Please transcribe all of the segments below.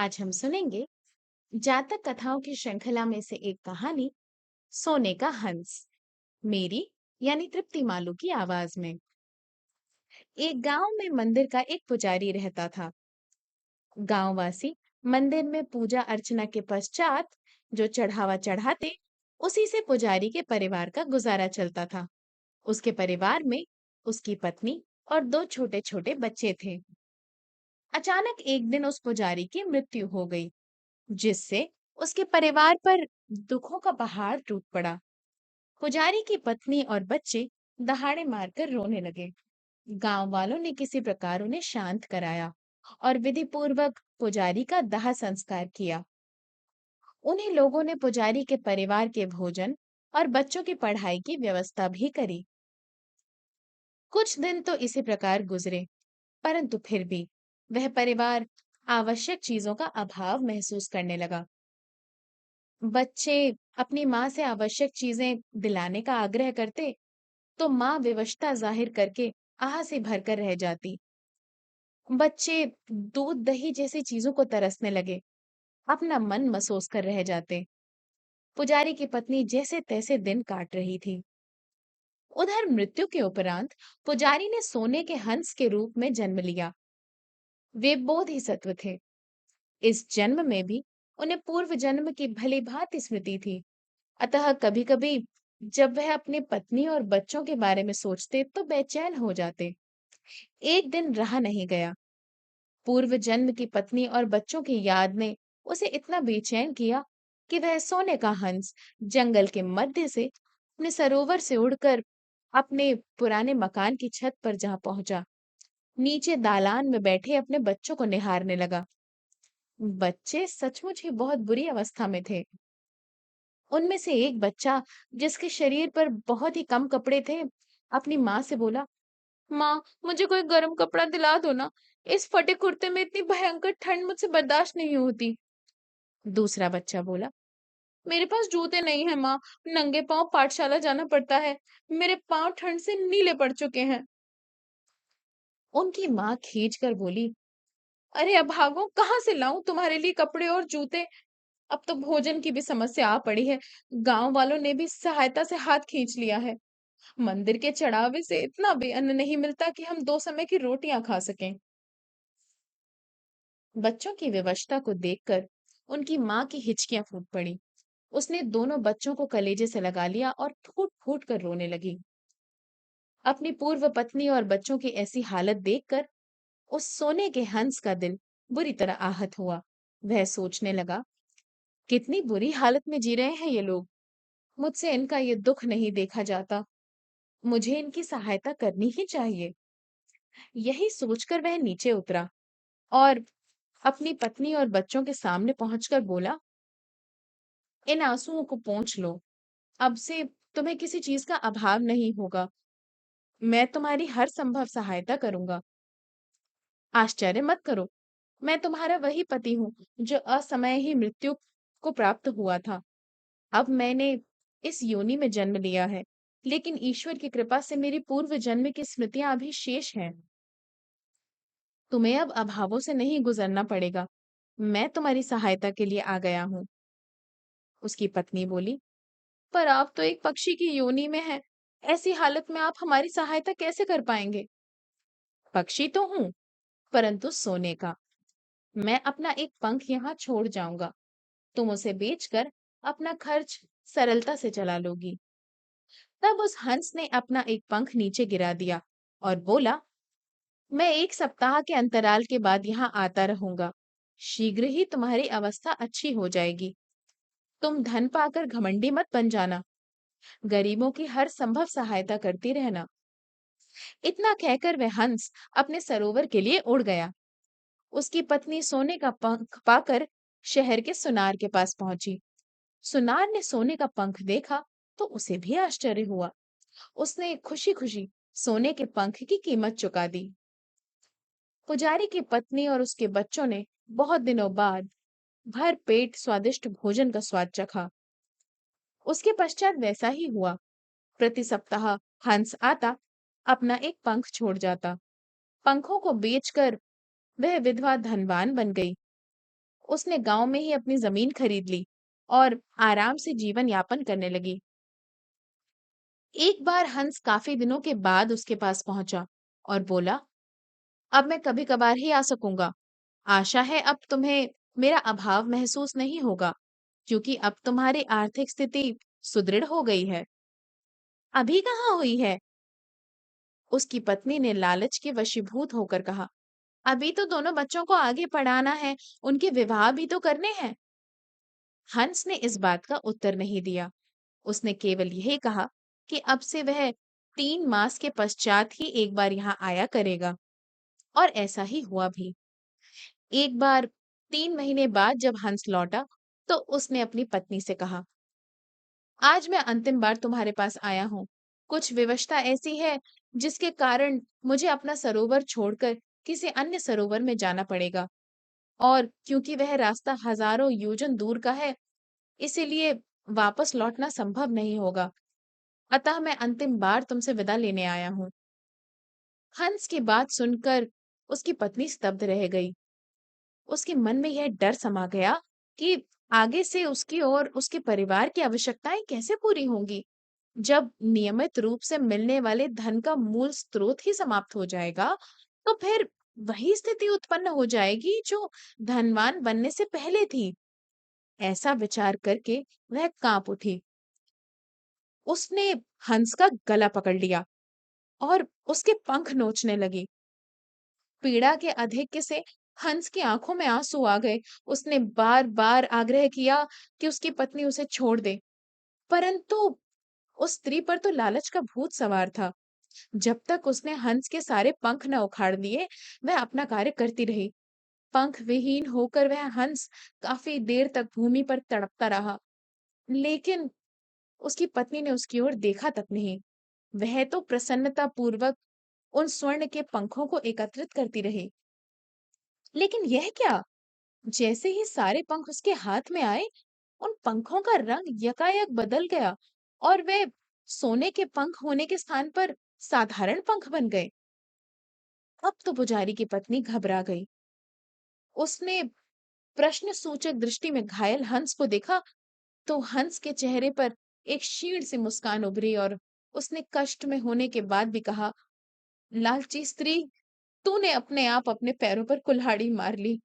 आज हम सुनेंगे जातक कथाओं की श्रृंखला में से एक कहानी सोने का हंस। मेरी यानी तृप्ति मालू की आवाज में। एक गांव में मंदिर का एक पुजारी रहता था। गांववासी मंदिर में पूजा अर्चना के पश्चात जो चढ़ावा चढ़ाते, उसी से पुजारी के परिवार का गुजारा चलता था। उसके परिवार में उसकी पत्नी और दो छोटे छोटे बच्चे थे। अचानक एक दिन उस पुजारी की मृत्यु हो गई, जिससे उसके परिवार पर दुखों का पहाड़ टूट पड़ा। पुजारी की पत्नी और बच्चे दहाड़े मारकर रोने लगे। गांव वालों ने किसी प्रकार उन्हें शांत कराया और विधि पूर्वक पुजारी का दाह संस्कार किया। उन्हीं लोगों ने पुजारी के परिवार के भोजन और बच्चों की पढ़ाई की व्यवस्था भी करी। कुछ दिन तो इसी प्रकार गुजरे, परंतु फिर भी वह परिवार आवश्यक चीजों का अभाव महसूस करने लगा। बच्चे अपनी माँ से आवश्यक चीजें दिलाने का आग्रह करते, तो माँ विवशता जाहिर करके आह से भरकर रह जाती। बच्चे दूध दही जैसी चीजों को तरसने लगे, अपना मन मसोस कर रह जाते। पुजारी की पत्नी जैसे तैसे दिन काट रही थी। उधर मृत्यु के उपरांत पुजारी ने सोने के हंस के रूप में जन्म लिया। वे बोधिसत्व थे। इस जन्म में भी उन्हें पूर्व जन्म की भली भांति स्मृति थी। अतः कभी-कभी जब वह अपनी पत्नी और बच्चों के बारे में सोचते तो बेचैन हो जाते। एक दिन रहा नहीं गया। पूर्व जन्म की पत्नी और बच्चों की याद ने उसे इतना बेचैन किया कि वह सोने का हंस जंगल के मध्य से अपने सरोवर से उड़कर अपने पुराने मकान की छत पर जा पहुंचा। नीचे दालान में बैठे अपने बच्चों को निहारने लगा। बच्चे सचमुच ही बहुत बुरी अवस्था में थे। उनमें से एक बच्चा, जिसके शरीर पर बहुत ही कम कपड़े थे, अपनी माँ से बोला, माँ, मुझे कोई गर्म कपड़ा दिला दो ना। इस फटे कुर्ते में इतनी भयंकर ठंड मुझसे बर्दाश्त नहीं होती। दूसरा बच्चा बोला, मेरे पास जूते नहीं है माँ, नंगे पांव पाठशाला जाना पड़ता है। मेरे पांव ठंड से नीले पड़ चुके हैं। उनकी माँ खींच कर बोली, अरे अभागों, कहाँ से लाऊं तुम्हारे लिए कपड़े और जूते। अब तो भोजन की भी समस्या आ पड़ी है। गांव वालों ने भी सहायता से हाथ खींच लिया है। मंदिर के चढ़ावे से इतना भी अन्न नहीं मिलता कि हम दो समय की रोटियां खा सकें। बच्चों की विवशता को देखकर उनकी माँ की हिचकियां फूट पड़ी। उसने दोनों बच्चों को कलेजे से लगा लिया और फूट फूट कर रोने लगी। अपनी पूर्व पत्नी और बच्चों की ऐसी हालत देखकर उस सोने के हंस का दिल बुरी तरह आहत हुआ। वह सोचने लगा, कितनी बुरी हालत में जी रहे हैं ये लोग। मुझसे इनका ये दुख नहीं देखा जाता। मुझे इनकी सहायता करनी ही चाहिए। यही सोचकर वह नीचे उतरा और अपनी पत्नी और बच्चों के सामने पहुंचकर बोला, इन आंसुओं को पोंछ लो। अब से तुम्हें किसी चीज का अभाव नहीं होगा। मैं तुम्हारी हर संभव सहायता करूंगा। आश्चर्य मत करो, मैं तुम्हारा वही पति हूँ जो असमय ही मृत्यु को प्राप्त हुआ था। अब मैंने इस योनि में जन्म लिया है, लेकिन ईश्वर की कृपा से मेरी पूर्व जन्म की स्मृतियां अभी शेष हैं। तुम्हें अब अभावों से नहीं गुजरना पड़ेगा। मैं तुम्हारी सहायता के लिए आ गया हूँ। उसकी पत्नी बोली, पर आप तो एक पक्षी की योनि में हैं। ऐसी हालत में आप हमारी सहायता कैसे कर पाएंगे? पक्षी तो हूं, परंतु सोने का। मैं अपना एक पंख यहाँ छोड़ जाऊंगा। तुम उसे बेचकर अपना खर्च सरलता से चला लोगी। तब उस हंस ने अपना एक पंख नीचे गिरा दिया और बोला, मैं एक सप्ताह के अंतराल के बाद यहाँ आता रहूंगा। शीघ्र ही तुम्हारी अवस्था अच्छी हो जाएगी। तुम धन पाकर घमंडी मत बन जाना। गरीबों की हर संभव सहायता करती रहना। इतना कहकर वह हंस अपने सरोवर के लिए उड़ गया। उसकी पत्नी सोने का पंख पाकर शहर के सुनार के पास पहुंची। सुनार ने सोने का पंख देखा तो उसे भी आश्चर्य हुआ। उसने खुशी खुशी सोने के पंख की कीमत चुका दी। पुजारी की पत्नी और उसके बच्चों ने बहुत दिनों बाद भर पेट स्वादिष्ट भोजन का स्वाद चखा। उसके पश्चात वैसा ही हुआ। प्रति सप्ताह हंस आता, अपना एक पंख छोड़ जाता। पंखों को बेचकर वह विधवा धनवान बन गई। उसने गांव में ही अपनी जमीन खरीद ली और आराम से जीवन यापन करने लगी। एक बार हंस काफी दिनों के बाद उसके पास पहुंचा और बोला, अब मैं कभी कभार ही आ सकूंगा। आशा है अब तुम्हें मेरा अभाव महसूस नहीं होगा, क्योंकि अब तुम्हारी आर्थिक स्थिति सुदृढ़ हो गई है। अभी कहाँ हुई है? उसकी पत्नी ने लालच के वशीभूत होकर कहा। अभी तो दोनों बच्चों को आगे पढ़ाना है, उनके विवाह भी तो करने हैं। हंस ने इस बात का उत्तर नहीं दिया। उसने केवल यही कहा कि अब से वह 3 मास के पश्चात ही एक बार यहाँ आया करेगा। और ऐसा ही हुआ भी। एक बार 3 महीने बाद जब हंस लौटा, तो उसने अपनी पत्नी से कहा, आज मैं अंतिम बार तुम्हारे पास आया हूँ। कुछ विवशता ऐसी है जिसके कारण मुझे अपना सरोवर छोड़कर किसी अन्य सरोवर में जाना पड़ेगा। और क्योंकि वह रास्ता हजारों योजन दूर का है, इसीलिए वापस लौटना संभव नहीं होगा। अतः मैं अंतिम बार तुमसे विदा लेने आया हूँ। हंस की बात सुनकर उसकी पत्नी स्तब्ध रह गई। उसके मन में यह डर समा गया कि आगे से उसकी और उसके परिवार की आवश्यकताएं कैसे पूरी होंगी। जब नियमित रूप से मिलने वाले धन का मूल स्रोत ही समाप्त हो जाएगा, तो फिर वही स्थिति उत्पन्न हो जाएगी जो धनवान बनने से पहले थी। ऐसा विचार करके वह कांप उठी। उसने हंस का गला पकड़ लिया और उसके पंख नोचने लगी। पीड़ा के अधिक्य से हंस की आंखों में आंसू आ गए। उसने बार बार आग्रह किया कि उसकी पत्नी उसे छोड़ दे, परंतु उस स्त्री पर तो लालच का भूत सवार था। जब तक उसने हंस के सारे पंख न उखाड़ लिए, वह अपना कार्य करती रही। पंख विहीन होकर वह हंस काफी देर तक भूमि पर तड़पता रहा, लेकिन उसकी पत्नी ने उसकी ओर देखा तक नहीं। वह तो प्रसन्नता पूर्वक उन स्वर्ण के पंखों को एकत्रित करती रही। लेकिन यह क्या? जैसे ही सारे पंख उसके हाथ में आए, उन पंखों का रंग यकायक बदल गया और वे सोने के पंख होने के स्थान पर साधारण पंख बन गए। अब तो पुजारी की पत्नी घबरा गई। उसने प्रश्न सूचक दृष्टि में घायल हंस को देखा, तो हंस के चेहरे पर एक क्षीण सी मुस्कान उभरी और उसने कष्ट में होने के बाद भी कहा, लालची स्त्री, तूने अपने आप अपने पैरों पर कुल्हाड़ी मार ली।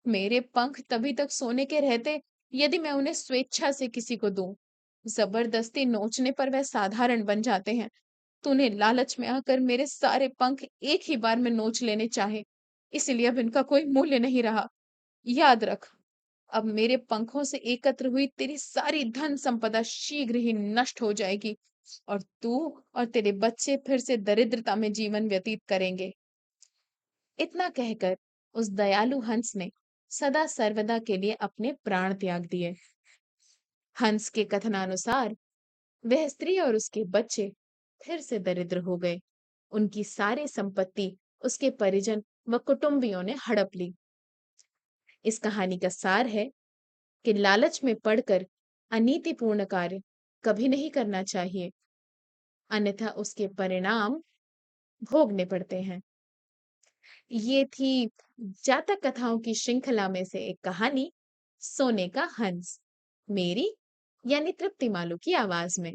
मेरे पंख तभी तक सोने के रहते यदि मैं उन्हें स्वेच्छा से किसी को दूं। जबरदस्ती नोचने पर वह साधारण बन जाते हैं। तूने लालच में आकर मेरे सारे पंख एक ही बार में नोच लेने चाहे, इसलिए अब इनका कोई मूल्य नहीं रहा। याद रख, अब मेरे पंखों से एकत्र हुई तेरी सारी धन संपदा शीघ्र ही नष्ट हो जाएगी और तू और तेरे बच्चे फिर से दरिद्रता में जीवन व्यतीत करेंगे। इतना कहकर उस दयालु हंस ने सदा सर्वदा के लिए अपने प्राण त्याग दिए। हंस के कथनानुसार वह स्त्री और उसके बच्चे फिर से दरिद्र हो गए। उनकी सारी संपत्ति उसके परिजन व कुटुंबियों ने हड़प ली। इस कहानी का सार है कि लालच में पड़कर अनीतिपूर्ण कार्य कभी नहीं करना चाहिए, अन्यथा उसके परिणाम भोगने पड़ते हैं। ये थी जातक कथाओं की श्रृंखला में से एक कहानी, सोने का हंस, मेरी यानी तृप्ति मालू की आवाज में।